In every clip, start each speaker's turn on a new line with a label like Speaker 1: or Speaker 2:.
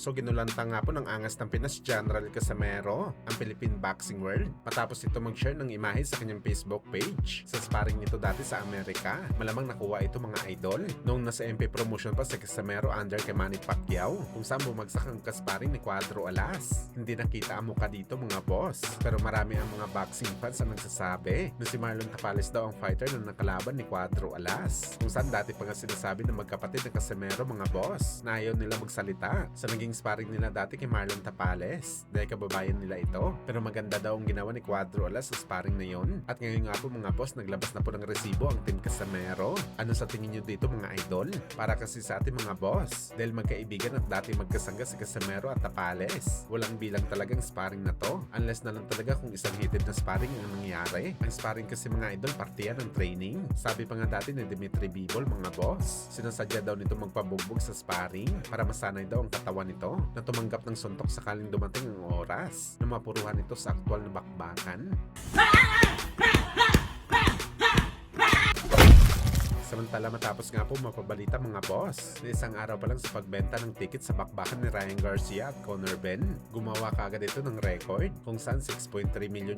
Speaker 1: seryoso, ginulanta nga po ng angas ng Pinas General Casimero ang Philippine Boxing World matapos ito mag-share ng imahe sa kanyang Facebook page. Sa sparring nito dati sa Amerika, malamang nakuha ito mga idol noong nasa MP promotion pa si Casimero under kay Manny Pacquiao, kung saan bumagsak ang kasparing ni Cuadro Alas. Hindi nakita ang muka dito mga boss, pero marami ang mga boxing fans ang nagsasabi na si Marlon Tapales daw ang fighter na nakalaban ni Cuadro Alas, kung saan dati pa nga sinasabi ng magkapatid na Casimero mga boss na ayaw nila magsalita sa naging sparring nila dati kay Marlon Tapales dahil kababayan nila ito. Pero maganda daw ang ginawa ni Cuadro Alas sa sparring na yon. At ngayon nga po mga boss, naglabas na po ng resibo ang team Casimero. Ano sa tingin nyo dito mga idol? Para kasi sa ating mga boss, dahil magkaibigan at dati magkasangga si Casimero at Tapales, walang bilang talagang sparring na to, unless na lang talaga kung isang heated na sparring ang nangyari. Ang sparring kasi mga idol, partiyan ng training. Sabi pa nga dati ni Dimitri Bivol mga boss, sinasadya daw nito magpabugbog sa sparring para masanay daw ang katawan nito na tumanggap ng suntok sakaling dumating ang oras na mapuruhan ito sa aktwal na bakbakan. Samantala matapos nga po mapabalita mga boss na isang araw pa lang sa pagbenta ng ticket sa bakbakan ni Ryan Garcia at Conor Ben, gumawa kaagad ito ng record kung saan $6.3 million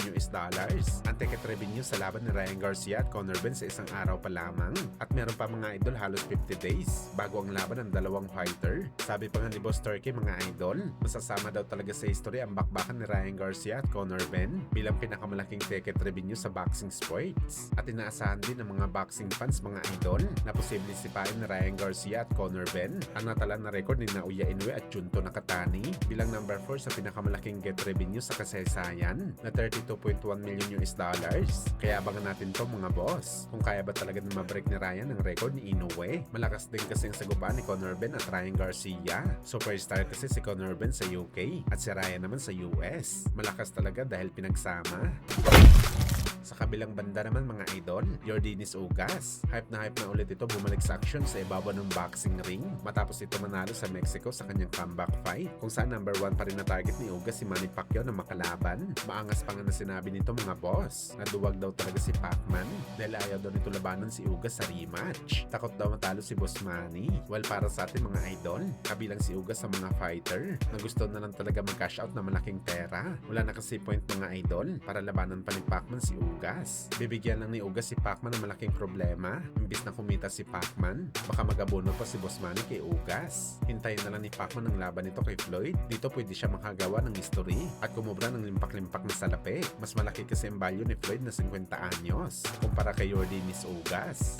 Speaker 1: ang ticket revenue sa laban ni Ryan Garcia at Conor Ben sa isang araw pa lamang. At meron pa mga idol halos 50 days bago ang laban ng dalawang fighter. Sabi pa nga ni Boss Turkey mga idol, masasama daw talaga sa history ang bakbakan ni Ryan Garcia at Conor Ben bilang pinakamalaking ticket revenue sa boxing sports. At inaasahan din ng mga boxing fans mga idol na posibleng sipain ni Ryan Garcia at Conor Ben ang natalan na record ni Naoya Inoue at Junto Nakatani bilang number 4 sa pinakamalaking get revenue sa kasaysayan na $32.1 million. Kaya abangan natin to mga boss kung kaya ba talaga na mabreak ni Ryan ang record ni Inoue. Malakas din kasi ang sagupaan ni Conor Ben at Ryan Garcia. Superstar kasi si Conor Ben sa UK at si Ryan naman sa US. Malakas talaga dahil pinagsama. Sa kabilang banda naman mga idol, Yordenis Ugas. Hype na ulit ito bumalik sa action sa ibabaw ng boxing ring matapos ito manalo sa Mexico sa kanyang comeback fight kung saan number 1 pa rin na target ni Ugas si Manny Pacquiao na makalaban. Maangas pa nga na sinabi nito mga boss na duwag daw talaga si Pacman dahil ayaw daw nito labanan si Ugas sa rematch. Takot daw matalo si Boss Manny. Well, para sa atin mga idol, kabilang si Ugas sa mga fighter na gusto na lang talaga mag-cash out na malaking pera. Wala na kasi point mga idol para labanan pa ni Pacman si Ugas. Bibigyan lang ni Ugas si Pacman ng malaking problema. Imbis na kumita si Pacman, baka mag-abono pa si Boss Manny kay Ugas. Hintayin na lang ni Pacman ang laban nito kay Floyd. Dito pwede siya makagawa ng history at kumubra ng limpak-limpak na salapi. Mas malaki kasi ang value ni Floyd na 50 anyos kumpara kay Yordenis Ugas.